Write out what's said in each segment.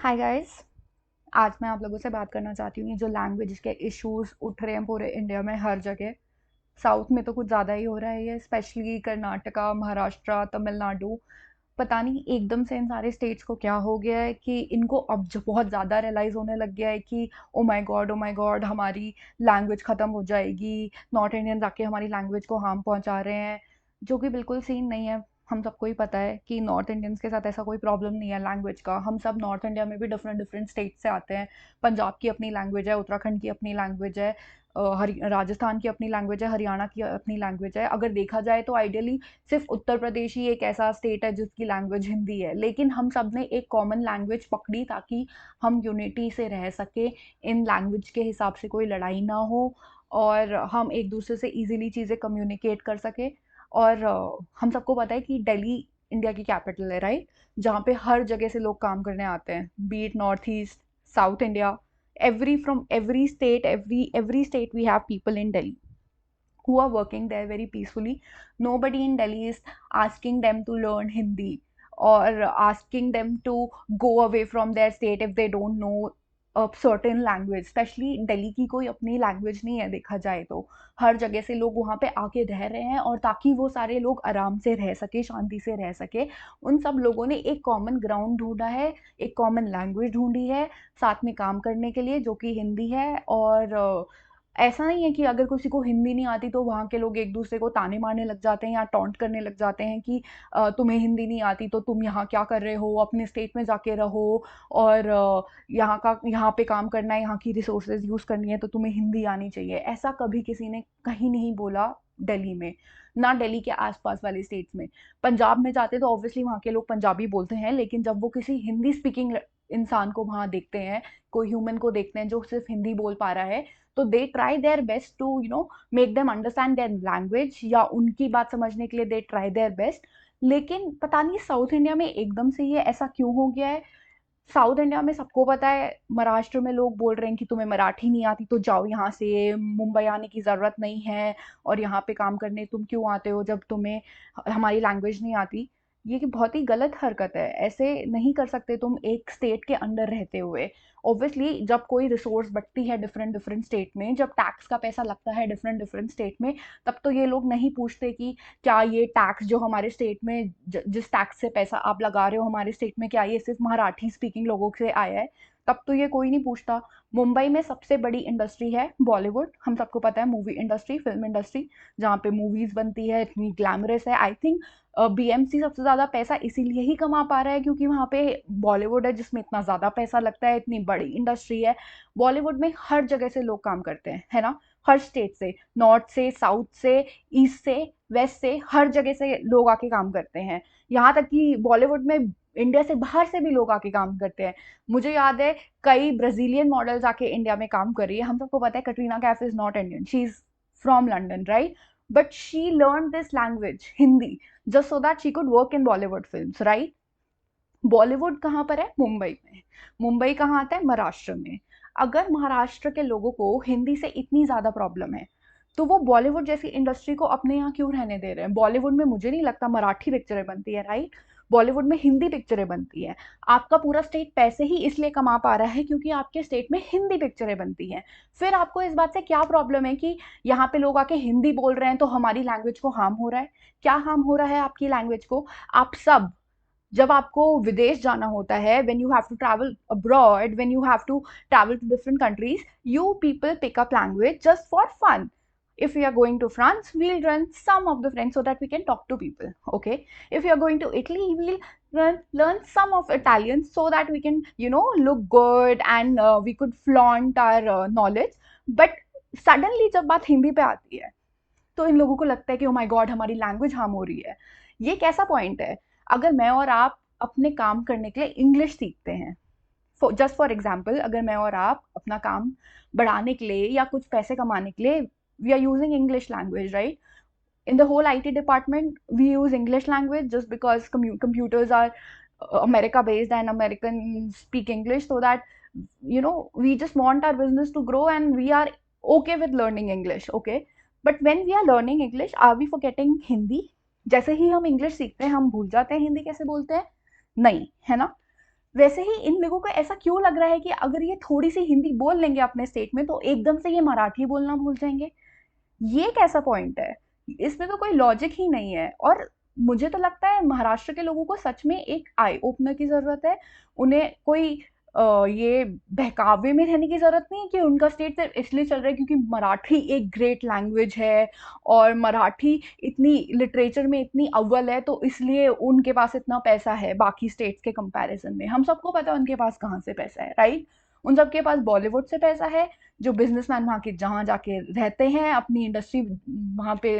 Hi guys. आज मैं आप लोगों से बात करना चाहती हूँ ये जो लैंग्वेज के इश्यूज उठ रहे हैं पूरे इंडिया में हर जगह। साउथ में तो कुछ ज़्यादा ही हो रहा है ये, स्पेशली कर्नाटका, महाराष्ट्र, तमिलनाडु। पता नहीं एकदम से इन सारे स्टेट्स को क्या हो गया है कि इनको अब जो बहुत ज़्यादा रियलाइज़ होने लग गया है कि ओ माय गॉड हमारी लैंग्वेज ख़त्म हो जाएगी। नॉर्थ इंडियंस आके हमारी लैंग्वेज को हार्म पहुंचा रहे हैं, जो कि बिल्कुल सीन नहीं है। हम सबको ही पता है कि नॉर्थ इंडियंस के साथ ऐसा कोई प्रॉब्लम नहीं है लैंग्वेज का। हम सब नॉर्थ इंडिया में भी डिफरेंट डिफरेंट स्टेट से आते हैं। पंजाब की अपनी लैंग्वेज है, उत्तराखंड की अपनी लैंग्वेज है, राजस्थान की अपनी लैंग्वेज है, हरियाणा की अपनी लैंग्वेज है। अगर देखा जाए तो आइडियली सिर्फ उत्तर प्रदेश ही एक ऐसा स्टेट है जिसकी लैंग्वेज हिंदी है, लेकिन हम सब ने एक कॉमन लैंग्वेज पकड़ी ताकि हम यूनिटी से रह सके। इन लैंग्वेज के हिसाब से कोई लड़ाई ना हो और हम एक दूसरे से इजीली चीज़ें कम्युनिकेट कर सके। और हम सबको पता है कि दिल्ली इंडिया की कैपिटल है, राइट? जहाँ पे हर जगह से लोग काम करने आते हैं, be it North East, South India, every state, every state we have people in Delhi who are working there very peacefully. Nobody in Delhi is asking them to learn Hindi or asking them to go away from their state if they don't know a certain language. Specially Delhi की कोई अपनी language नहीं है देखा जाए तो। हर जगह से लोग वहाँ पे आके रह रहे हैं और ताकि वो सारे लोग आराम से रह सके, शांति से रह सके, उन सब लोगों ने एक कॉमन ग्राउंड ढूंढा है, एक कॉमन लैंग्वेज ढूंढी है साथ में काम करने के लिए, जो कि हिंदी है। और ऐसा नहीं है कि अगर किसी को हिंदी नहीं आती तो वहाँ के लोग एक दूसरे को ताने मारने लग जाते हैं या टॉन्ट करने लग जाते हैं कि तुम्हें हिंदी नहीं आती तो तुम यहाँ क्या कर रहे हो, अपने स्टेट में जाके रहो। और यहाँ पे काम करना है, यहाँ की रिसोर्सेज यूज़ करनी है तो तुम्हें हिंदी आनी चाहिए। ऐसा कभी किसी ने कहीं नहीं बोला दिल्ली में, ना दिल्ली के आसपास वाले स्टेट्स में। पंजाब में जाते तो ऑब्वियसली वहाँ के लोग पंजाबी बोलते हैं, लेकिन जब वो किसी हिंदी स्पीकिंग इंसान को वहाँ देखते हैं, कोई ह्यूमन को देखते हैं जो सिर्फ हिंदी बोल पा रहा है, तो they try their best to make them understand their language, या उनकी बात समझने के लिए दे ट्राई देयर बेस्ट। लेकिन पता नहीं साउथ इंडिया में एकदम से ये ऐसा क्यों हो गया है। साउथ इंडिया में सबको पता है, महाराष्ट्र में लोग बोल रहे हैं कि तुम्हें मराठी नहीं आती तो जाओ यहाँ से, मुंबई आने की ज़रूरत नहीं है, और यहाँ पे काम करने तुम क्यों आते हो जब तुम्हें हमारी लैंग्वेज नहीं आती। ये कि बहुत ही गलत हरकत है, ऐसे नहीं कर सकते तुम एक स्टेट के अंडर रहते हुए। ऑब्वियसली जब कोई रिसोर्स बटती है डिफरेंट डिफरेंट स्टेट में, जब टैक्स का पैसा लगता है डिफरेंट डिफरेंट स्टेट में, तब तो ये लोग नहीं पूछते कि क्या ये टैक्स जो हमारे स्टेट में जिस टैक्स से पैसा आप लगा रहे हो हमारे स्टेट में, क्या ये सिर्फ मराठी स्पीकिंग लोगों से आया है। तब तो ये कोई नहीं पूछता। मुंबई में सबसे बड़ी इंडस्ट्री है बॉलीवुड, हम सबको पता है, मूवी इंडस्ट्री, फिल्म इंडस्ट्री, जहाँ पे मूवीज बनती है, इतनी ग्लैमरस है। आई थिंक बीएमसी सबसे ज़्यादा पैसा इसीलिए ही कमा पा रहा है क्योंकि वहाँ पे बॉलीवुड है जिसमें इतना ज़्यादा पैसा लगता है, इतनी बड़ी इंडस्ट्री है। बॉलीवुड में हर जगह से लोग काम करते हैं, है ना? हर स्टेट से, नॉर्थ से, साउथ से, ईस्ट से, वेस्ट से, हर जगह से लोग आके काम करते हैं। यहाँ तक कि बॉलीवुड में इंडिया से बाहर से भी लोग आके काम करते हैं। मुझे याद है कई ब्राजीलियन मॉडल्स आके इंडिया में काम कर रही है। हम सबको पता है Katrina Kaif is not Indian, she is from London, right? But she learn this language Hindi just so that she could work in Bollywood films, right? Bollywood कहाँ पर है? मुंबई में। मुंबई कहाँ आता है? महाराष्ट्र में। अगर महाराष्ट्र के लोगों को हिंदी से इतनी ज़्यादा प्रॉब्लम है तो वो बॉलीवुड जैसी इंडस्ट्री को अपने यहाँ क्यों रहने दे रहे हैं? बॉलीवुड में मुझे नहीं लगता मराठी पिक्चरें बनती है, राइट? बॉलीवुड में हिंदी पिक्चरें बनती है। आपका पूरा स्टेट पैसे ही इसलिए कमा पा रहा है क्योंकि आपके स्टेट में हिंदी पिक्चरें बनती हैं। फिर आपको इस बात से क्या प्रॉब्लम है कि यहाँ पे लोग आके हिंदी बोल रहे हैं तो हमारी लैंग्वेज को हार्म हो रहा है? क्या हार्म हो रहा है आपकी लैंग्वेज को? आप सब, जब आपको विदेश जाना होता है, when you have to travel abroad, when you have to travel to different countries, you people pick up language just for fun. If we are going to France, we'll learn some of the French so that we can talk to people. Okay. If we are going to Italy, we'll learn some of Italian so that we can, look good and we could flaunt our knowledge. But suddenly जब बात हिंदी पे आती है तो इन लोगों को लगता है कि ओ माय गॉड हमारी लैंग्वेज हार्म हो रही है। ये कैसा पॉइंट है? अगर मैं और आप अपने काम करने के लिए इंग्लिश सीखते हैं, जस्ट फॉर एग्जाम्पल, अगर मैं और आप अपना काम बढ़ाने के लिए या कुछ पैसे कमाने के लिए, we are using English language, right? In the whole IT department, we use English language just because computers are America based and Americans speak English, so that we just want our business to grow and we are okay with learning English, okay? But when we are learning English, are we forgetting Hindi? जैसे ही हम English सीखते हैं हम भूल जाते हैं हिंदी कैसे बोलते हैं? नहीं, है ना? वैसे ही इन लोगों को ऐसा क्यों लग रहा है कि अगर ये थोड़ी सी हिंदी बोल लेंगे अपने स्टेट में तो एकदम से ये मराठी बोलना भूल जाएंगे? ये कैसा पॉइंट है? इसमें तो कोई लॉजिक ही नहीं है। और मुझे तो लगता है महाराष्ट्र के लोगों को सच में एक आई ओपनर की ज़रूरत है। उन्हें कोई ये बहकावे में रहने की ज़रूरत नहीं है कि उनका स्टेट सिर्फ इसलिए चल रहा है क्योंकि मराठी एक ग्रेट लैंग्वेज है और मराठी इतनी लिटरेचर में इतनी अव्वल है तो इसलिए उनके पास इतना पैसा है बाकी स्टेट्स के कंपैरिजन में। हम सबको पता है उनके पास कहाँ से पैसा है, राइट? उन सबके पास बॉलीवुड से पैसा है। जो बिजनेसमैन वहाँ के जहाँ जाके रहते हैं अपनी इंडस्ट्री वहाँ पे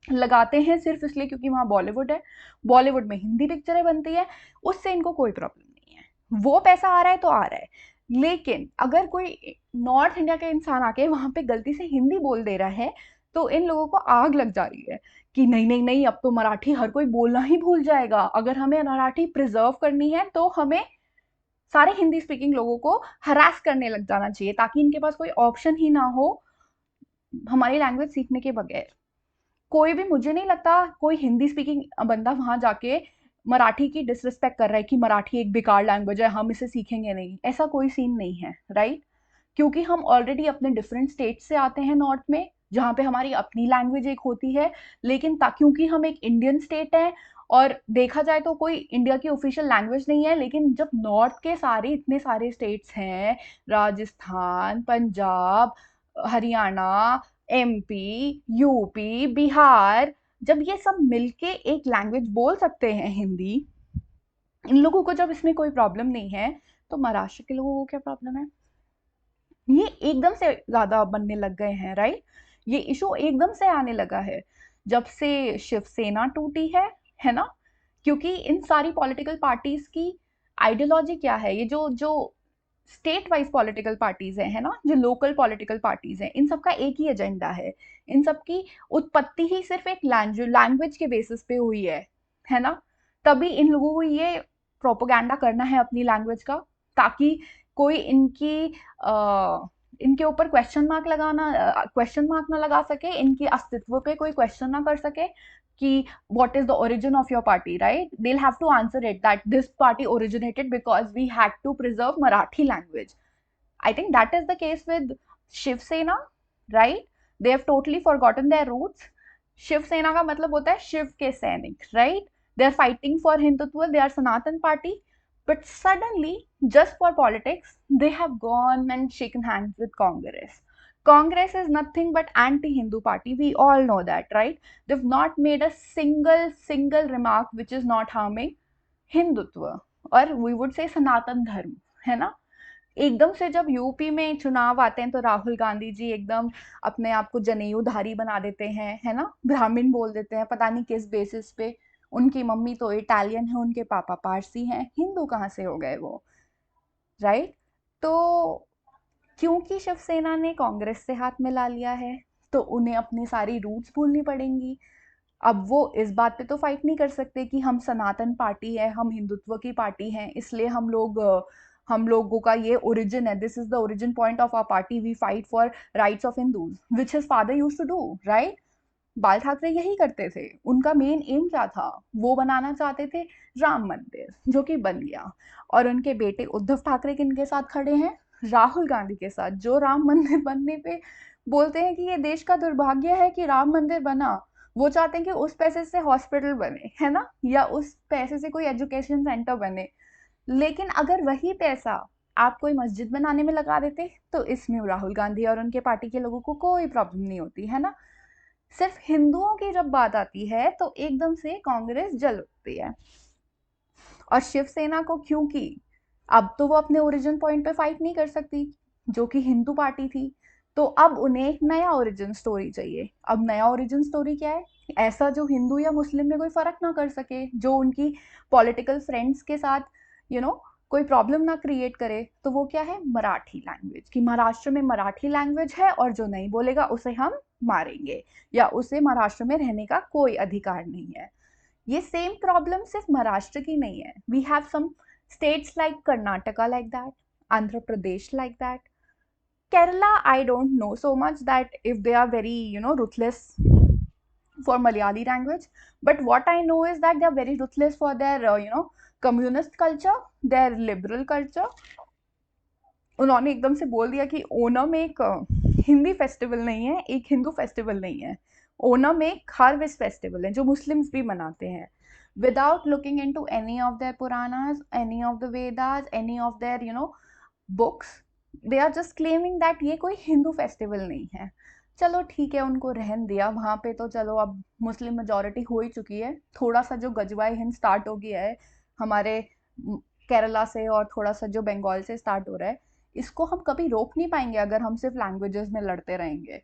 लगाते हैं सिर्फ इसलिए क्योंकि वहाँ बॉलीवुड है, बॉलीवुड में हिंदी पिक्चरें बनती है, उससे इनको कोई प्रॉब्लम नहीं है। वो पैसा आ रहा है तो आ रहा है। लेकिन अगर कोई नॉर्थ इंडिया का इंसान आके वहाँ पे गलती से हिंदी बोल दे रहा है तो इन लोगों को आग लग जा रही है कि नहीं नहीं नहीं, अब तो मराठी हर कोई बोलना ही भूल जाएगा। अगर हमें मराठी प्रिजर्व करनी है तो हमें सारे हिंदी स्पीकिंग लोगों को हरास करने लग जाना चाहिए ताकि इनके पास कोई ऑप्शन ही ना हो हमारी लैंग्वेज सीखने के बगैर। कोई भी, मुझे नहीं लगता कोई हिंदी स्पीकिंग बंदा वहां जाके मराठी की डिसरिस्पेक्ट कर रहा है कि मराठी एक बेकार लैंग्वेज है, हम इसे सीखेंगे नहीं। ऐसा कोई सीन नहीं है, राइट? क्योंकि हम ऑलरेडी अपने डिफरेंट स्टेट से आते हैं नॉर्थ में जहाँ पे हमारी अपनी लैंग्वेज एक होती है। लेकिन क्योंकि हम एक इंडियन स्टेट है और देखा जाए तो कोई इंडिया की ऑफिशियल लैंग्वेज नहीं है, लेकिन जब नॉर्थ के सारे इतने सारे स्टेट्स हैं, राजस्थान, पंजाब, हरियाणा, एमपी, यूपी, बिहार, जब ये सब मिलके एक लैंग्वेज बोल सकते हैं हिंदी, इन लोगों को जब इसमें कोई प्रॉब्लम नहीं है तो महाराष्ट्र के लोगों को क्या प्रॉब्लम है? ये एकदम से ज्यादा बनने लग गए हैं, राइट? ये इशू एकदम से आने लगा है जब से शिवसेना टूटी है ना? क्योंकि इन सारी पॉलिटिकल पार्टीज की आइडियोलॉजी क्या है? ये जो जो स्टेट वाइज पॉलिटिकल पार्टीज है ना, जो लोकल पॉलिटिकल पार्टीज हैं, इन सबका एक ही एजेंडा है। इन सबकी उत्पत्ति ही सिर्फ एक लैंग्वेज के बेसिस पे हुई है ना? तभी इन लोगों को ये प्रोपोगंडा करना है अपनी लैंग्वेज का, ताकि कोई इनके ऊपर क्वेश्चन मार्क ना लगा सके, इनके अस्तित्व पे कोई क्वेश्चन ना कर सके कि what is the origin of your party, right? They'll have to answer it that this party originated because we had to preserve Marathi language. I think that is the case with Shiv Sena, right? They have totally forgotten their roots. Shiv सेना का मतलब होता है शिव के सैनिक, right? They are fighting for Hindutva, they are Sanatan party, but suddenly, just for politics, they have gone and shaken hands with Congress. Congress is nothing but anti-Hindu party. We all know that, right? They've not made a single remark which is not harming Hindutva और we would say सनातन धर्म, है ना? एकदम से जब UP में चुनाव आते हैं तो राहुल गांधी जी एकदम अपने आप को जनेऊधारी बना देते हैं, है ना? ब्राह्मण बोल देते हैं, पता नहीं किस बेसिस पे। उनकी मम्मी तो इटालियन है, उनके पापा पारसी हैं, हिंदू कहाँ से हो गए वो, राइट? तो क्योंकि शिवसेना ने कांग्रेस से हाथ मिला लिया है तो उन्हें अपनी सारी रूट्स भूलनी पड़ेंगी। अब वो इस बात पे तो फाइट नहीं कर सकते कि हम सनातन पार्टी है, हम हिंदुत्व की पार्टी हैं, इसलिए हम लोगों का ये ओरिजिन है, this is the origin point of our party, we fight for rights of Hindus which his father used to do, right? Bal Thackeray यही करते थे। उनका मेन एम क्या था? वो बनाना चाहते थे राम मंदिर, जो कि बन गया। और उनके बेटे उद्धव ठाकरे किनके साथ खड़े हैं? राहुल गांधी के साथ, जो राम मंदिर बनने पे बोलते हैं कि ये देश का दुर्भाग्य है कि राम मंदिर बना। वो चाहते हैं कि उस पैसे से हॉस्पिटल बने, है ना, या उस पैसे से कोई एजुकेशन सेंटर बने। लेकिन अगर वही पैसा आप कोई मस्जिद बनाने में लगा देते तो इसमें राहुल गांधी और उनके पार्टी के लोगों को कोई प्रॉब्लम नहीं होती, है ना? सिर्फ हिंदुओं की जब बात आती है तो एकदम से कांग्रेस जल उठती है। और शिवसेना को, क्योंकि अब तो वो अपने ओरिजिन पॉइंट पे फाइट नहीं कर सकती जो कि हिंदू पार्टी थी, तो अब उन्हें एक नया ओरिजिन स्टोरी चाहिए। अब नया ओरिजिन स्टोरी क्या है? ऐसा जो हिंदू या मुस्लिम में कोई फर्क ना कर सके, जो उनकी पॉलिटिकल फ्रेंड्स के साथ कोई प्रॉब्लम ना क्रिएट करे। तो वो क्या है? मराठी लैंग्वेज, कि महाराष्ट्र में मराठी लैंग्वेज है और जो नहीं बोलेगा उसे हम मारेंगे या उसे महाराष्ट्र में रहने का कोई अधिकार नहीं है। ये सेम प्रॉब्लम सिर्फ महाराष्ट्र की नहीं है। We have some states like Karnataka like that, Andhra Pradesh like that. Kerala, I don't know so much that if they are very, ruthless for Malayali language. But what I know is that they are very ruthless for their, communist culture, their liberal culture, उन्होंने एकदम से बोल दिया कि ओणम एक Hindi festival नहीं है, एक हिंदू फेस्टिवल नहीं है, ओणम एक हार्वेस्ट फेस्टिवल है जो मुस्लिम्स भी मनाते हैं, without looking into any of their Puranas, any of the Vedas, any of their books. They are just claiming that ये कोई हिंदू फेस्टिवल नहीं है। चलो ठीक है, उनको रहन दिया वहाँ पे, तो चलो अब मुस्लिम मेजोरिटी हो ही चुकी है, थोड़ा सा जो गजवाए हिंद स्टार्ट हो गया है हमारे केरला से, और थोड़ा सा जो बंगाल से स्टार्ट हो रहा है, इसको हम कभी रोक नहीं पाएंगे अगर हम सिर्फ लैंग्वेजेस में लड़ते रहेंगे।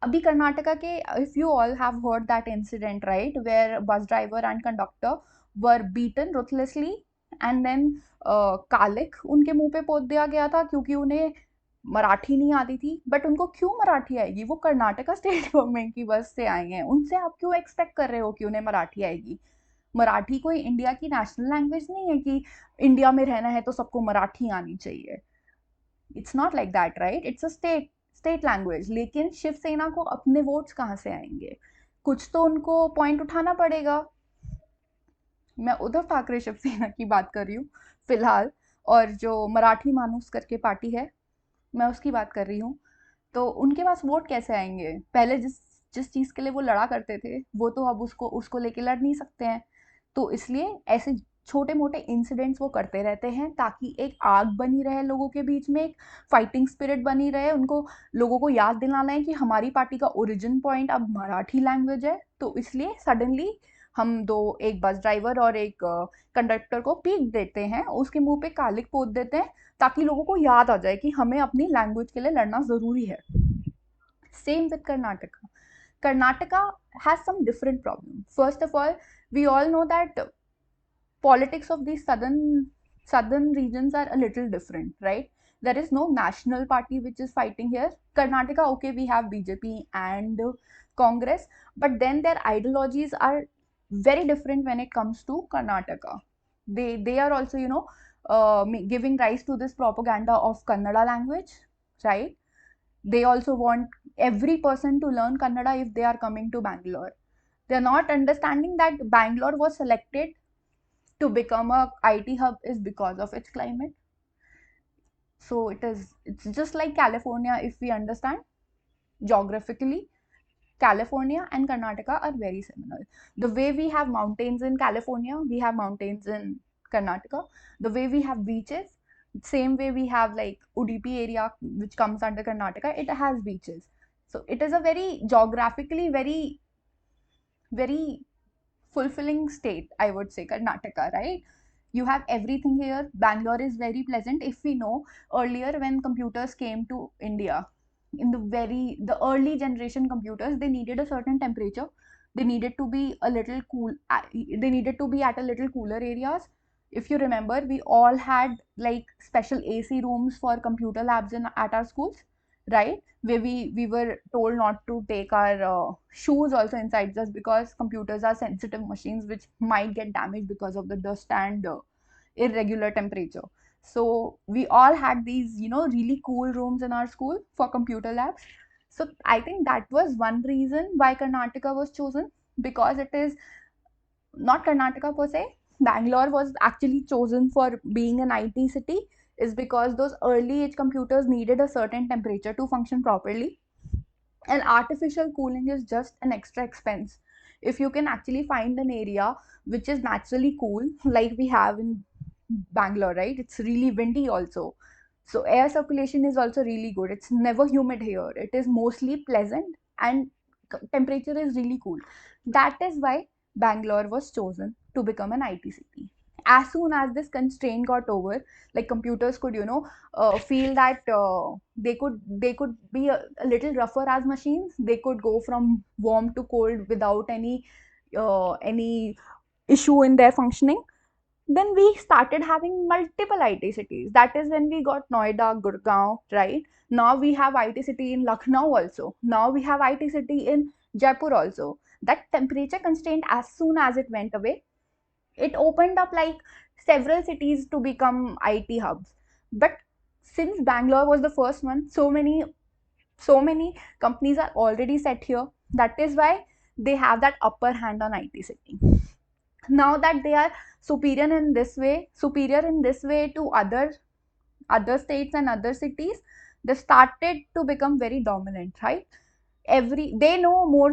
अभी कर्नाटका के, if you all have heard that incident right, where bus driver and conductor were beaten ruthlessly, and then कालिक उनके मुंह पे पोत दिया गया था क्योंकि उन्हें मराठी नहीं आती थी। बट उनको क्यों मराठी आएगी, वो कर्नाटका स्टेट गवर्नमेंट की बस से आए हैं, उनसे आप क्यों एक्सपेक्ट कर रहे हो कि उन्हें मराठी आएगी? मराठी कोई इंडिया की नेशनल लैंग्वेज नहीं है कि इंडिया में रहना है तो सबको मराठी आनी चाहिए। It's not like that right, it's a state language. लेकिन शिवसेना को अपने वोट्स कहाँ से आएंगे? कुछ तो उनको पॉइंट उठाना पड़ेगा। मैं उद्धव ठाकरे शिवसेना की बात कर रही हूँ फिलहाल, और जो मराठी मानूस करके पार्टी है, मैं उसकी बात कर रही हूँ। तो उनके पास वोट कैसे आएंगे? पहले जिस जिस चीज़ के लिए वो लड़ा करते थे वो तो अब उसको उसको लेके लड़ नहीं सकते हैं। तो इसलिए ऐसे छोटे मोटे इंसिडेंट्स वो करते रहते हैं ताकि एक आग बनी रहे लोगों के बीच में, एक फाइटिंग स्पिरिट बनी रहे, उनको लोगों को याद दिलाना है कि हमारी पार्टी का ओरिजिन पॉइंट अब मराठी लैंग्वेज है। तो इसलिए सडनली हम दो, एक बस ड्राइवर और एक कंडक्टर को पीक देते हैं, उसके मुंह पे कालिक पोत देते हैं ताकि लोगों को याद आ जाए कि हमें अपनी लैंग्वेज के लिए लड़ना ज़रूरी है। Same with Karnataka. Karnataka has some different problems. First of all, we all know that politics of these southern regions are a little different, right? There is no national party which is fighting here. Karnataka, okay, we have BJP and Congress, but then their ideologies are very different when it comes to Karnataka. They are also giving rise to this propaganda of Kannada language, right? They also want every person to learn Kannada if they are coming to Bangalore. They're not understanding that Bangalore was selected to become a IT hub is because of its climate. So it's just like California. If we understand geographically, California and Karnataka are very similar. The way we have mountains in California, we have mountains in Karnataka. The way we have beaches, same way we have like Udupi area which comes under Karnataka, it has beaches. So it is a very geographically very fulfilling state, I would say, Karnataka, right? You have everything here. Bangalore is very pleasant. If we know earlier when computers came to India, in the early generation computers, they needed a certain temperature. They needed to be a little cool. They needed to be at a little cooler areas. If you remember, we all had like special AC rooms for computer labs at our schools, right? Where we were told not to take our shoes also inside, just because computers are sensitive machines which might get damaged because of the dust and irregular temperature. So we all had these really cool rooms in our school for computer labs. So I think that was one reason why Karnataka was chosen, because it is not Karnataka per se. Bangalore was actually chosen for being an IT city is because those early age computers needed a certain temperature to function properly. And artificial cooling is just an extra expense. If you can actually find an area which is naturally cool, like we have in Bangalore, right? It's really windy also. So air circulation is also really good. It's never humid here. It is mostly pleasant and temperature is really cool. That is why Bangalore was chosen to become an IT city. As soon as this constraint got over, like computers could, feel that they could be a little rougher as machines. They could go from warm to cold without any issue in their functioning. Then we started having multiple IT cities. That is when we got Noida, Gurgaon, right? Now we have IT city in Lucknow also. Now we have IT city in Jaipur also. That temperature constraint, as soon as it went away, it opened up like several cities to become IT hubs. But since Bangalore was the first one, so many companies are already set here. That is why they have that upper hand on IT city. Now that they are superior in this way to other states and other cities, they started to become very dominant, right? They know more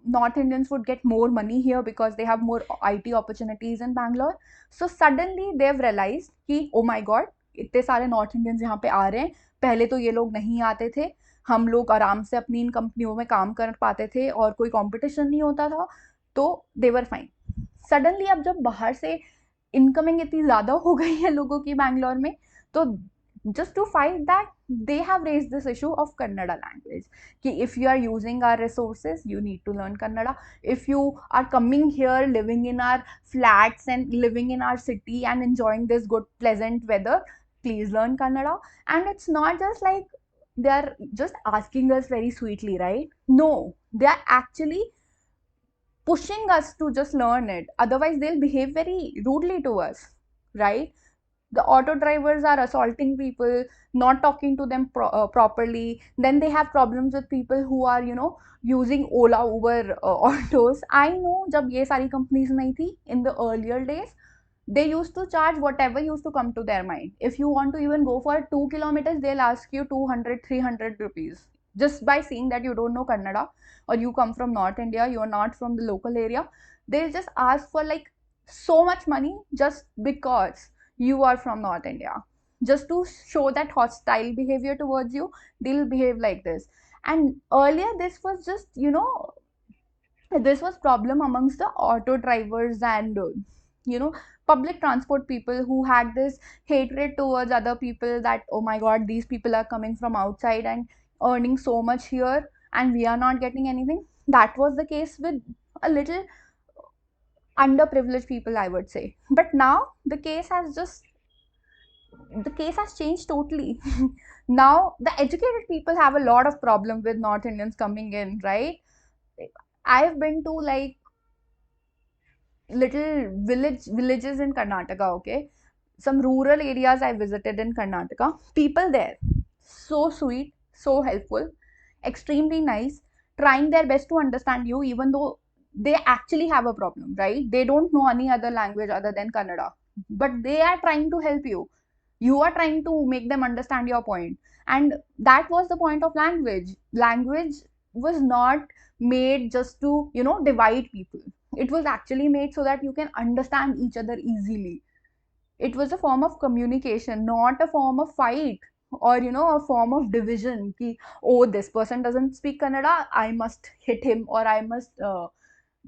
North Indians would get more money here because they have more IT opportunities in Bangalore. So suddenly they've realized कि oh my god, इतने सारे north Indians यहाँ पे आ रहे हैं, पहले तो ये लोग नहीं आते थे, हम लोग आराम से अपनी इन कंपनियों में काम कर पाते थे और कोई कंपटीशन नहीं होता था, तो देवर फाइन. सडनली अब जब बाहर से इनकमिंग इतनी ज़्यादा हो गई है लोगों की बैंगलोर में, तो just to fight that, they have raised this issue of Kannada language. Ki if you are using our resources, you need to learn Kannada. If you are coming here, living in our flats and living in our city and enjoying this good, pleasant weather, please learn Kannada. And it's not just like they are just asking us very sweetly, right? No, they are actually pushing us to just learn it. Otherwise, they'll behave very rudely to us, right? The auto drivers are assaulting people, not talking to them properly. Then they have problems with people who are, using Ola, Uber autos. I know जब ये सारी companies नहीं थी, in the earlier days, they used to charge whatever used to come to their mind. If you want to even go for 2 kilometers, they'll ask you 200, 300 rupees. Just by seeing that you don't know Kannada or you come from North India, you are not from the local area, they'll just ask for like so much money just because you are from North India. Just to show that hostile behavior towards you, they'll behave like this. And earlier, this was just, this was problem amongst the auto drivers and, public transport people who had this hatred towards other people that, oh my god, these people are coming from outside and earning so much here and we are not getting anything. That was the case with a little underprivileged people, I would say. But now the case has changed totally. Now the educated people have a lot of problem with North Indians coming in, right? I've been to like little villages in Karnataka, okay? Some rural areas I visited in Karnataka. People there, so sweet, so helpful, extremely nice, trying their best to understand you, even though they actually have a problem, right? They don't know any other language other than Kannada, but they are trying to help you. You are trying to make them understand your point. And that was the point of language. Language was not made just to, divide people. It was actually made so that you can understand each other easily. It was a form of communication, not a form of fight or a form of division ki, oh, this person doesn't speak Kannada, I must hit him or I must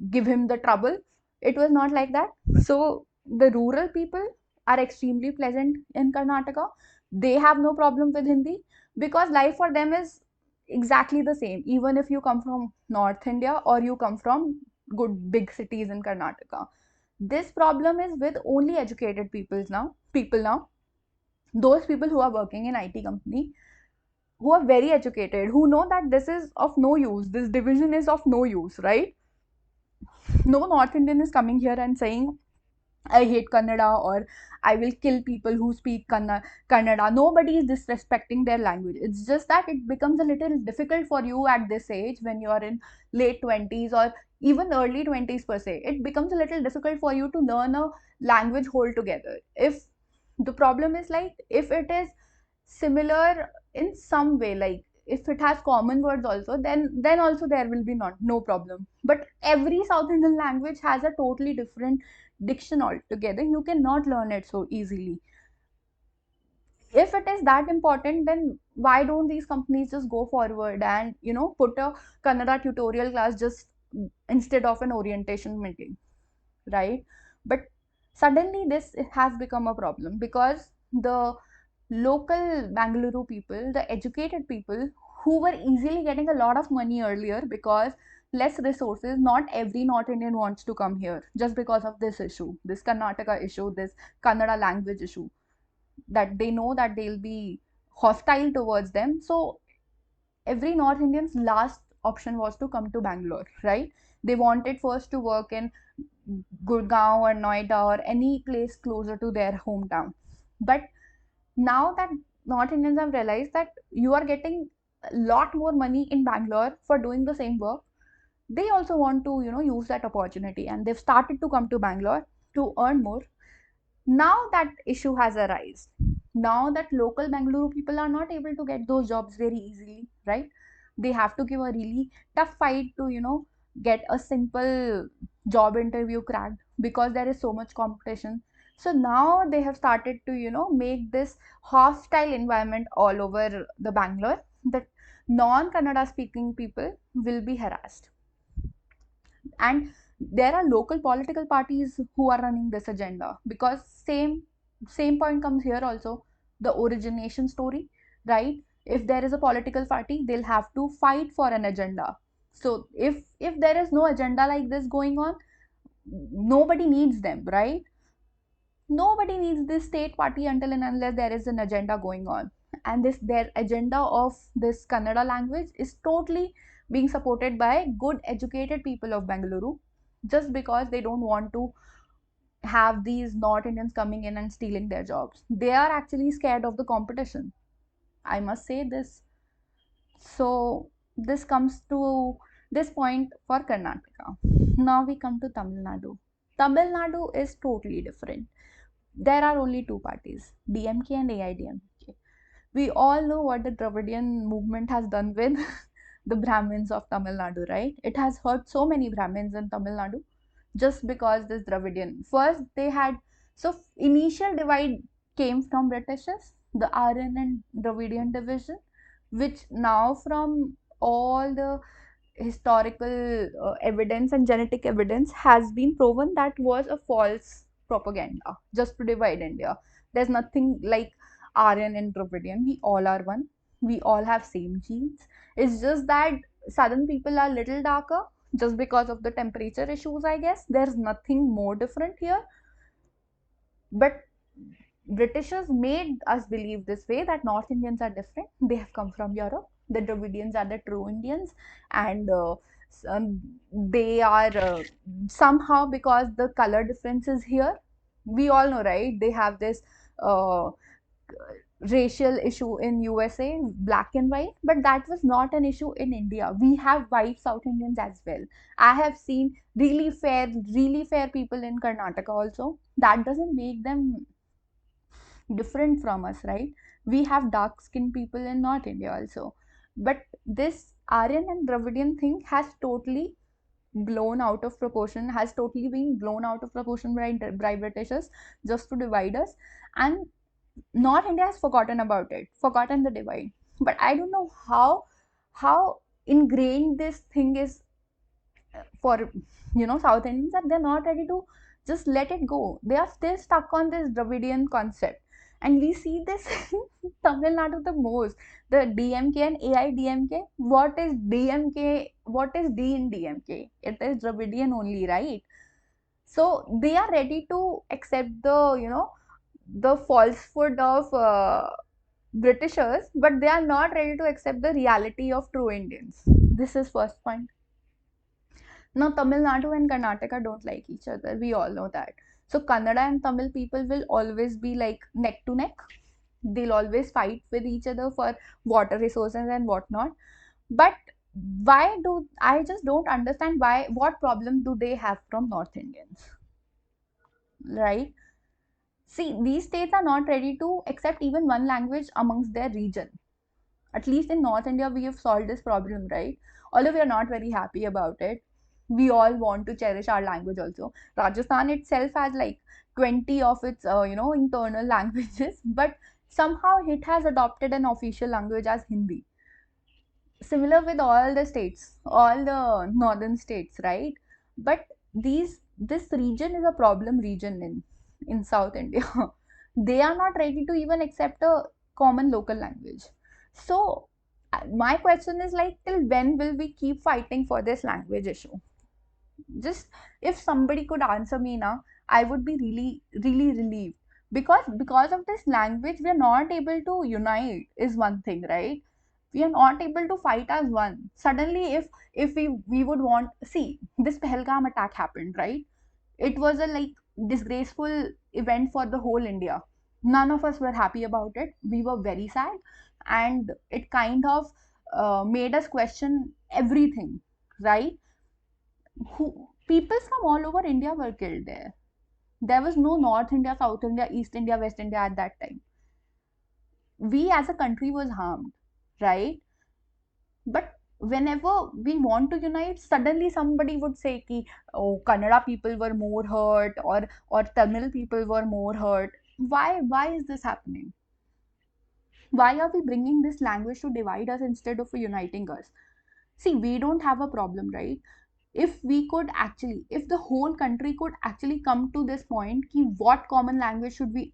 give him the trouble. It was not like that. So the rural people are extremely pleasant in Karnataka. They have no problem with Hindi because life for them is exactly the same, even if you come from North India or you come from good big cities in Karnataka. This problem is with only educated people now, those people who are working in IT company, who are very educated, who know that this is of no use, this division is of no use, right? No North Indian is coming here and saying, I hate Kannada or I will kill people who speak Kannada. Nobody is disrespecting their language. It's just that it becomes a little difficult for you at this age when you are in late 20s or even early 20s per se. It becomes a little difficult for you to learn a language altogether. If the problem is like, if it is similar in some way, like if it has common words also, then also there will be not no problem. But every South Indian language has a totally different diction altogether. You cannot learn it so easily. If it is that important, then why don't these companies just go forward and put a Kannada tutorial class just instead of an orientation meeting, right? But suddenly this has become a problem because the local Bengaluru people, the educated people who were easily getting a lot of money earlier because less resources, not every North Indian wants to come here just because of this issue, this Karnataka issue, this Kannada language issue, that they know that they'll be hostile towards them. So every North Indian's last option was to come to Bangalore, right? They wanted first to work in Gurgaon or Noida or any place closer to their hometown. But now that North Indians have realized that you are getting a lot more money in Bangalore for doing the same work, they also want to, use that opportunity, and they've started to come to Bangalore to earn more. Now that issue has arisen, now that local Bengaluru people are not able to get those jobs very easily, right? They have to give a really tough fight to, get a simple job interview cracked, because there is so much competition. So now they have started to, make this hostile environment all over the Bangalore, that non Kannada speaking people will be harassed. And there are local political parties who are running this agenda, because same point comes here also, the origination story, right? If there is a political party, they'll have to fight for an agenda. So if there is no agenda like this going on, nobody needs them, right? Nobody needs this state party until and unless there is an agenda going on. And this their agenda of this Kannada language is totally being supported by good educated people of Bengaluru, just because they don't want to have these North Indians coming in and stealing their jobs. They are actually scared of the competition, I must say this. So this comes to this point for Karnataka. Now we come to Tamil Nadu. Tamil Nadu is totally different. There are only two parties, DMK and AIDMK. We all know what the Dravidian movement has done with the Brahmins of Tamil Nadu, right? It has hurt so many Brahmins in Tamil Nadu just because this Dravidian. First, they had, so initial divide came from Britishers, the Aryan and Dravidian division, which now from all the historical evidence and genetic evidence has been proven that was a false propaganda just to divide India. There's nothing like Aryan and Dravidian. We all are one. We all have same genes. It's just that southern people are little darker just because of the temperature issues, I guess. There's nothing more different here. But Britishers made us believe this way, that North Indians are different. They have come from Europe. The Dravidians are the true Indians, and they are somehow, because the color difference is here. We all know, right? They have this uh, racial issue in USA, black and white, but that was not an issue in India. We have white South Indians as well. I have seen really fair people in Karnataka also. That doesn't make them different from us, right? We have dark skinned people in North India also. But this Aryan and Dravidian thing has totally blown out of proportion, has totally been blown out of proportion by Britishers just to divide us. And North India has forgotten about it, forgotten the divide. But I don't know how ingrained this thing is for South Indians, that they're not ready to just let it go. They are still stuck on this Dravidian concept, and we see this in Tamil Nadu the most. The DMK and AIDMK. What is DMK? What is D in DMK? It is Dravidian only, right? So they are ready to accept the falsehood of Britishers, but they are not ready to accept the reality of true Indians. This is first point. Now, Tamil Nadu and Karnataka don't like each other. We all know that. So, Kannada and Tamil people will always be like neck to neck. They'll always fight with each other for water resources and whatnot. But why do I just don't understand why? What problem do they have from North Indians, right? See, these states are not ready to accept even one language amongst their region. At least in North India, we have solved this problem, right? Although we are not very happy about it, we all want to cherish our language also. Rajasthan itself has like 20 of its, internal languages, but somehow it has adopted an official language as Hindi. Similar with all the states, all the northern states, right? But this region is a problem region in South India. They are not ready to even accept a common local language. So my question is like, till when will we keep fighting for this language issue? Just if somebody could answer me now, I would be really really relieved, because of this language we are not able to unite is one thing, right? We are not able to fight as one. Suddenly, if we would want, see, this Pahalgam attack happened, right? It was a like disgraceful event for the whole India. None of us were happy about it. We were very sad, and it kind of made us question everything, right? Who people from all over India were killed there. There was no North India, South India, East India, West India at that time. We as a country was harmed, right? But whenever we want to unite, suddenly somebody would say ki, oh, Kannada people were more hurt, or Tamil people were more hurt. Why is this happening? Why are we bringing this language to divide us instead of uniting us? See, we don't have a problem, right? If we could actually, if the whole country could actually come to this point ki what common language should we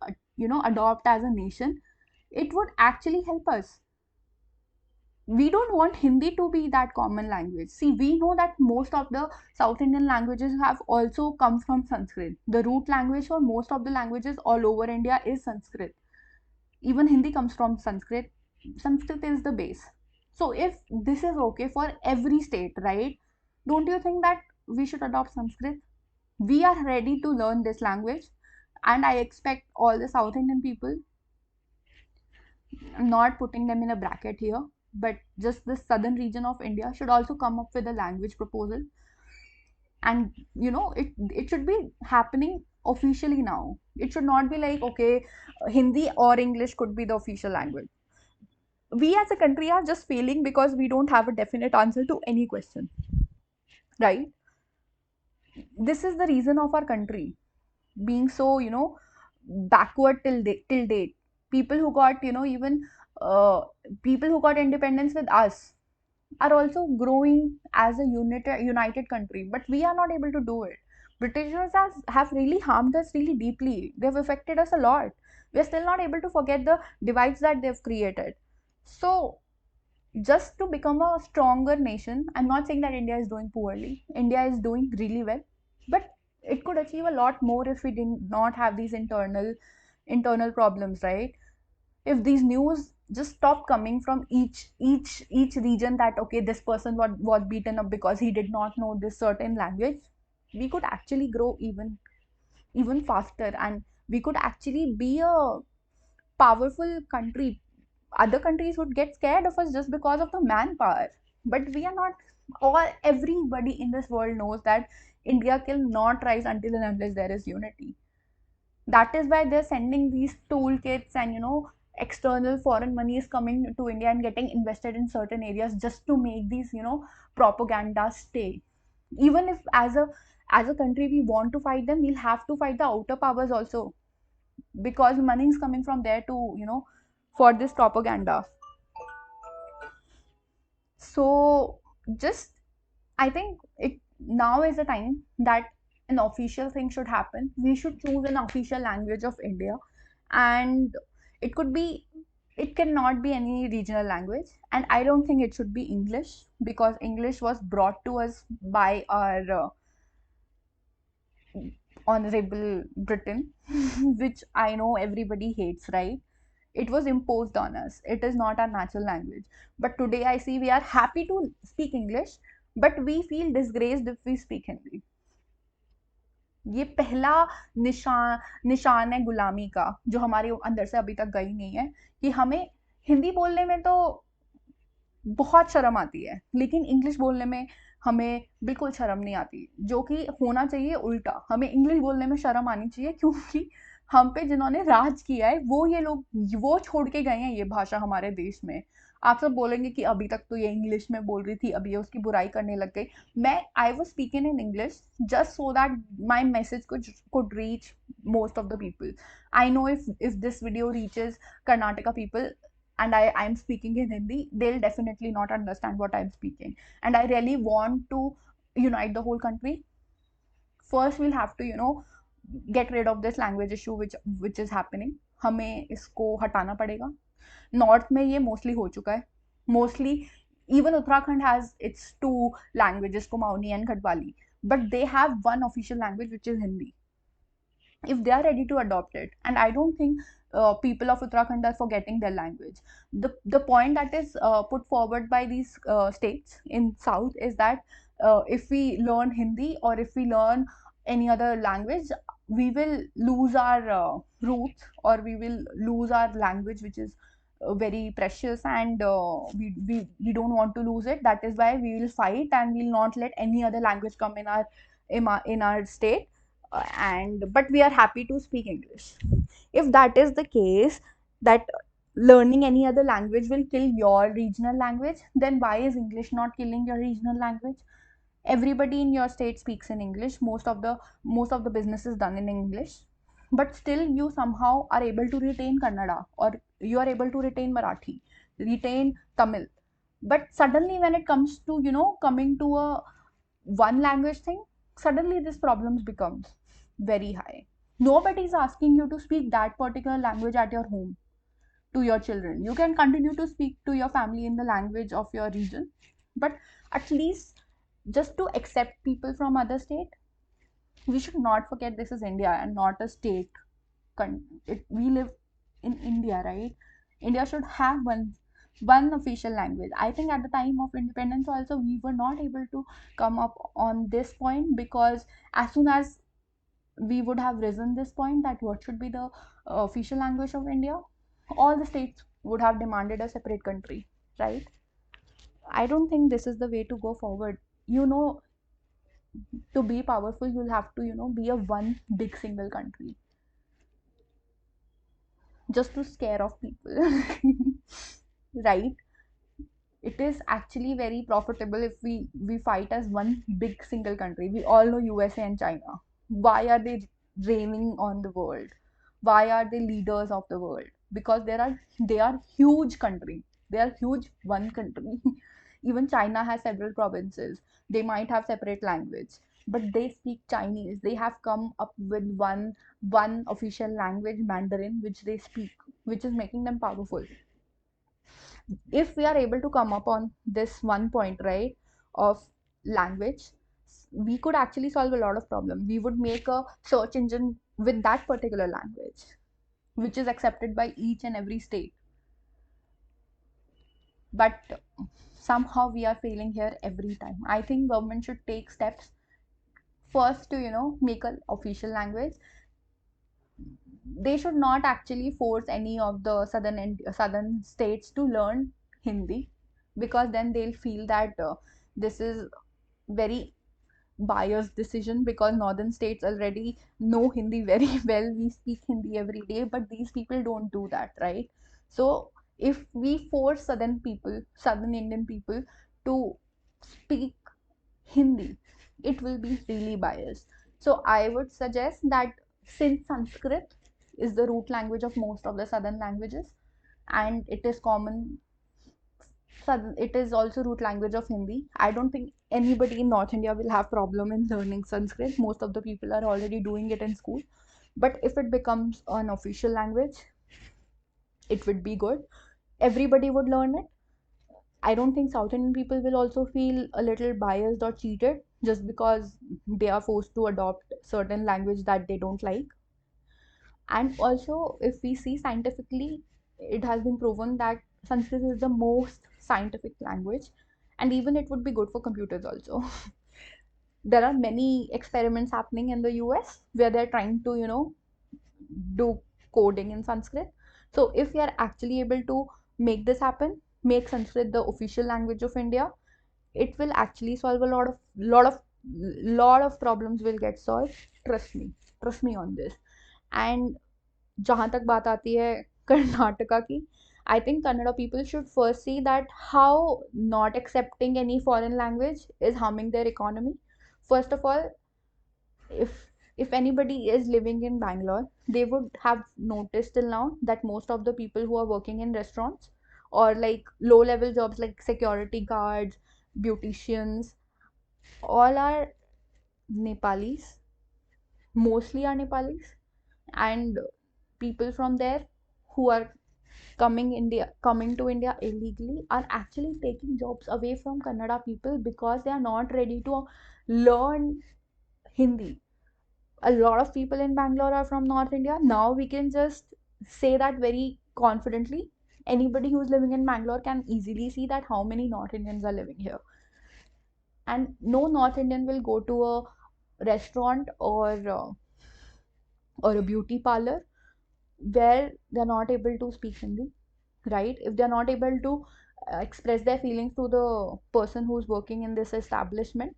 adopt as a nation, it would actually help us. We don't want Hindi to be that common language. See, we know that most of the South Indian languages have also come from Sanskrit. The root language for most of the languages all over India is Sanskrit. Even Hindi comes from Sanskrit. Sanskrit is the base. So if this is okay for every state, right? Don't you think that we should adopt Sanskrit? We are ready to learn this language, and I expect all the South Indian people, I'm not putting them in a bracket here, but just the southern region of India should also come up with a language proposal. And it should be happening officially now. It should not be like, okay, Hindi or English could be the official language. We as a country are just failing because we don't have a definite answer to any question, right? This is the reason of our country being so backward till date. People who got even uh, people who got independence with us are also growing as a united country, but we are not able to do it. Britishers have really harmed us really deeply. They've affected us a lot. We are still not able to forget the divides that they've created. So just to become a stronger nation, I'm not saying that India is doing poorly. India is doing really well, but it could achieve a lot more if we did not have these internal problems, right? If these news just stop coming from each region that okay, this person was beaten up because he did not know this certain language, we could actually grow even faster, and we could actually be a powerful country. Other countries would get scared of us just because of the manpower, but we are not. All everybody in this world knows that India cannot rise until and unless there is unity. That is why they're sending these toolkits, and external foreign money is coming to India and getting invested in certain areas just to make these propaganda stay. Even if as a country we want to fight them, we'll have to fight the outer powers also, because money is coming from there to for this propaganda. So just, I think it now is the time that an official thing should happen. We should choose an official language of India, and it could be, it cannot be any regional language, and I don't think it should be English, because English was brought to us by our honorable Britain, which I know everybody hates, right? It was imposed on us. It is not our natural language. But today I see we are happy to speak English, but we feel disgraced if we speak Hindi. ये पहला निशान है गुलामी का, जो हमारे अंदर से अभी तक गई नहीं है, कि हमें हिंदी बोलने में तो बहुत शर्म आती है, लेकिन इंग्लिश बोलने में हमें बिल्कुल शर्म नहीं आती, जो कि होना चाहिए उल्टा। हमें इंग्लिश बोलने में शर्म आनी चाहिए, क्योंकि हम पे जिन्होंने राज किया है वो ये लोग, वो छोड़ के गए हैं ये भाषा हमारे देश में। आप सब बोलेंगे कि अभी तक तो ये इंग्लिश में बोल रही थी, अभी ये उसकी बुराई करने लग गई। मैं I was speaking in English just so that my message could reach most of the people. I know if this video reaches Karnataka people and I'm speaking in Hindi, they'll definitely not understand what I'm speaking. And I really want to unite the whole country. First, we'll have to, get rid of this language issue which is happening. हमें इसको हटाना पड़ेगा. North में ये mostly हो चुका है. Mostly even Uttarakhand has its two languages, Kumaoni and Gadwali, but they have one official language which is Hindi. If they are ready to adopt it, and I don't think people of Uttarakhand are forgetting their language. The point that is put forward by these states in south is that if we learn Hindi or if we learn any other language, we will lose our roots, or we will lose our language, which is very precious, and we don't want to lose it. That is why we will fight and we'll not let any other language come in our state. And but we are happy to speak English. If that is the case, that learning any other language will kill your regional language, then why is English not killing your regional language? Everybody in your state speaks in English. Most of the business is done in English, but still you somehow are able to retain Kannada, or you are able to retain Marathi, retain Tamil. But suddenly when it comes to coming to a one language thing, suddenly this problems becomes very high. Nobody is asking you to speak that particular language at your home to your children. You can continue to speak to your family in the language of your region, but at least just to accept people from other state. We should not forget this is India and not a state. We live in India, right? India should have one official language. I think at the time of independence also we were not able to come up on this point, because as soon as we would have risen this point that what should be the official language of India, all the states would have demanded a separate country, right? I don't think this is the way to go forward. You know, to be powerful, you'll have to, be a one big single country just to scare off people, right? It is actually very profitable if we fight as one big single country. We all know USA and China. Why are they reigning on the world? Why are they leaders of the world? Because they are huge country. They are huge one country. Even China has several provinces. They might have separate language, but they speak Chinese. They have come up with one official language, Mandarin, which they speak, which is making them powerful. If we are able to come up on this one point, right, of language, we could actually solve a lot of problem. We would make a search engine with that particular language, which is accepted by each and every state. But somehow we are failing here every time. I think government should take steps first to make an official language. They should not actually force any of the southern states to learn Hindi, because then they'll feel that this is very biased decision, because northern states already know Hindi very well. We speak Hindi every day, but these people don't do that, right? So if we force southern Indian people to speak Hindi, it will be really biased. So I would suggest that, since Sanskrit is the root language of most of the southern languages, and it is also root language of Hindi. I don't think anybody in North India will have problem in learning Sanskrit. Most of the people are already doing it in school. But if it becomes an official language, it would be good. Everybody would learn it. I don't think South Indian people will also feel a little biased or cheated just because they are forced to adopt certain language that they don't like. And also, if we see scientifically, it has been proven that Sanskrit is the most scientific language, and even it would be good for computers also. There are many experiments happening in the US where they're trying to, do coding in Sanskrit. So if we are actually able to make this happen, make Sanskrit the official language of India, it will actually solve a lot of problems will get solved. Trust me on this. And जहाँ तक बात आती है कर्नाटका की, I think Kannada people should first see that how not accepting any foreign language is harming their economy. First of all, if anybody is living in Bangalore, they would have noticed till now that most of the people who are working in restaurants or like low level jobs like security guards, beauticians, all are Nepalis, mostly are Nepalis, and people from there who are coming to India illegally are actually taking jobs away from Kannada people because they are not ready to learn Hindi. A lot of people in Bangalore are from North India. Now we can just say that very confidently. Anybody who's living in Bangalore can easily see that how many North Indians are living here. And no North Indian will go to a restaurant or a beauty parlor where they're not able to speak Hindi. right? If they're not able to express their feelings to the person who's working in this establishment,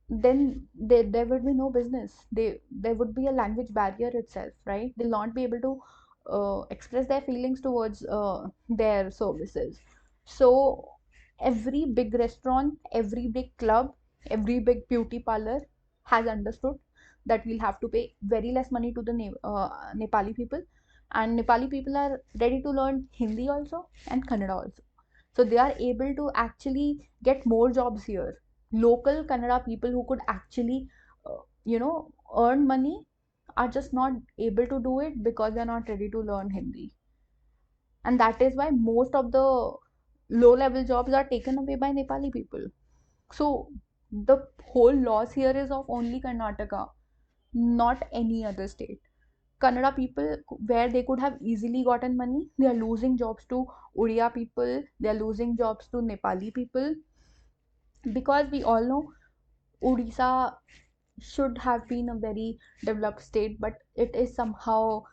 then there would be no business. There would be a language barrier itself, right? They'll not be able to express their feelings towards their services. So every big restaurant, every big club, every big beauty parlor has understood that we'll have to pay very less money to the Nepali people, and Nepali people are ready to learn Hindi also and Kannada also. So they are able to actually get more jobs here. Local Kannada people who could actually, earn money are just not able to do it because they're not ready to learn Hindi. And that is why most of the low level jobs are taken away by Nepali people. So the whole loss here is of only Karnataka, not any other state. Kannada people, where they could have easily gotten money, they are losing jobs to Odia people, they are losing jobs to Nepali people, because we all know Odisha should have been a very developed state, but it is somehow,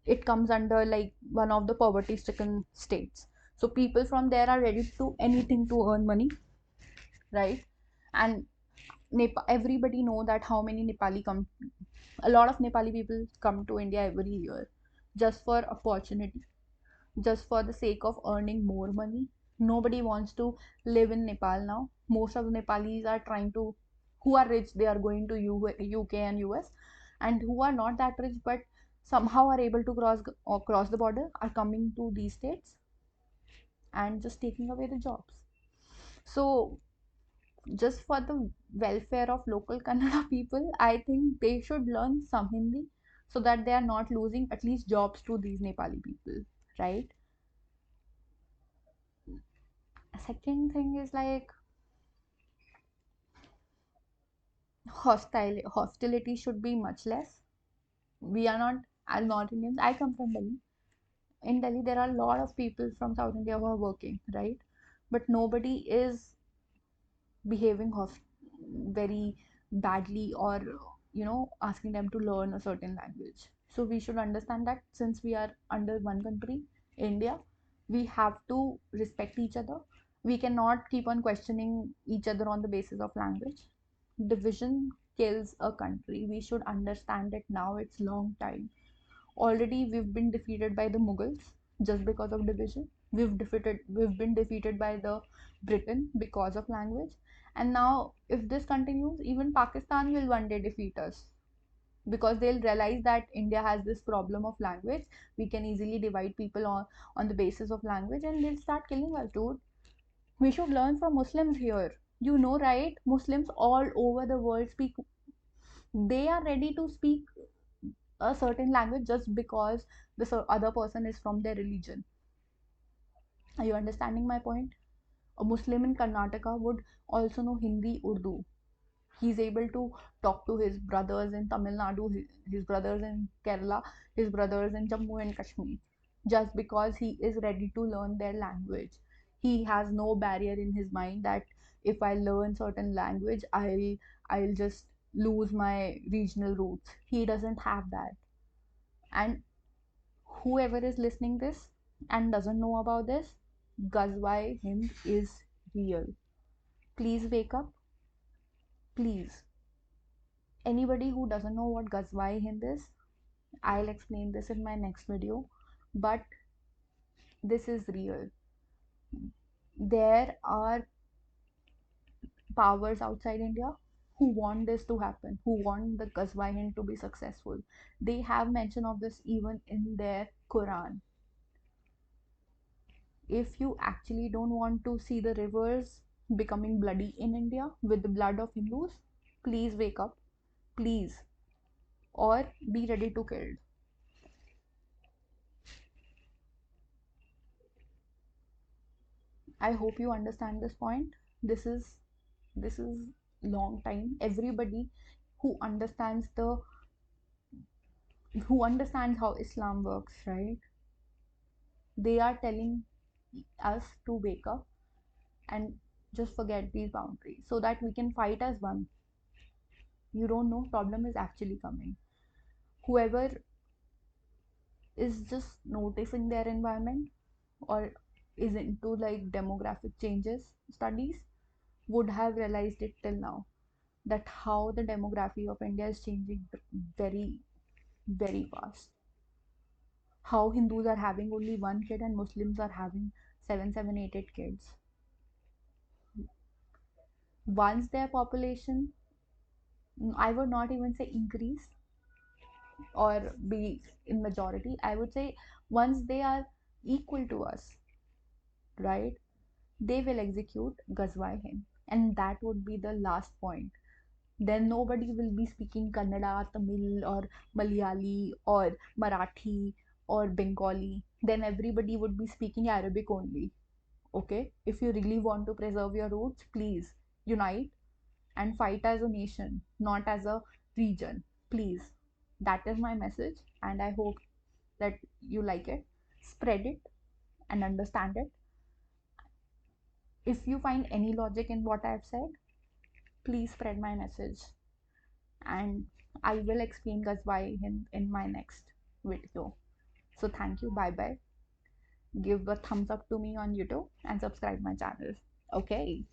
it comes under like one of the poverty stricken states. So people from there are ready to do anything to earn money, right? And everybody know that how many Nepali come, a lot of Nepali people come to India every year just for opportunity, just for the sake of earning more money. Nobody wants to live in Nepal now. Most of the Nepalis are trying to, who are rich, they are going to UK and US, and who are not that rich but somehow are able to cross the border are coming to these states and just taking away the jobs. So just for the welfare of local Kannada people, I think they should learn some Hindi so that they are not losing at least jobs to these Nepali people, right? Second thing is like hostility should be much less. We are not, as North Indians, I come from Delhi. In Delhi there are a lot of people from South India who are working, right? But nobody is behaving very badly, or asking them to learn a certain language. So we should understand that since we are under one country, India, we have to respect each other. We cannot keep on questioning each other on the basis of language. Division kills a country. We should understand it now. It's long time. Already we've been defeated by the Mughals just because of division. We've been defeated by the Britain because of language. And now if this continues, even Pakistan will one day defeat us, because they'll realize that India has this problem of language. We can easily divide people on the basis of language, and they'll start killing us, dude. We should learn from Muslims here. You know, right? Muslims all over the world speak, they are ready to speak a certain language just because the other person is from their religion. Are you understanding my point? A Muslim in Karnataka would also know Hindi, Urdu. He's able to talk to his brothers in Tamil Nadu, his brothers in Kerala, his brothers in Jammu and Kashmir, just because he is ready to learn their language. He has no barrier in his mind that if I learn certain language, I'll just lose my regional roots. He doesn't have that. And whoever is listening this and doesn't know about this, Ghazwai Hind is real. Please wake up. Please. Anybody who doesn't know what Ghazwai Hind is, I'll explain this in my next video. But this is real. There are powers outside India who want this to happen, who want the Ghazwai Hind to be successful. They have mention of this even in their Quran. If you actually don't want to see the rivers becoming bloody in India with the blood of Hindus, please wake up, please, or be ready to kill. I hope you understand this point. This is long time. Everybody who understands the who understands how Islam works, right? They are telling us to wake up and just forget these boundaries so that we can fight as one. You don't know, problem is actually coming. Whoever is just noticing their environment, or is into like demographic changes studies would have realized it till now, that how the demography of India is changing very, very fast. How Hindus are having only one kid and Muslims are having seven, eight kids. Once their population, I would not even say increase or be in majority, I would say once they are equal to us, right? They will execute Ghazwai Hind. And that would be the last point. Then nobody will be speaking Kannada, Tamil, or Malayali, or Marathi, or Bengali. Then everybody would be speaking Arabic only. Okay? If you really want to preserve your roots, please unite and fight as a nation, not as a region. Please. That is my message, and I hope that you like it. Spread it and understand it. If you find any logic in what I have said, please spread my message, and I will explain Ghazwai in my next video. So thank you, bye bye. Give a thumbs up to me on YouTube and subscribe my channel. Okay.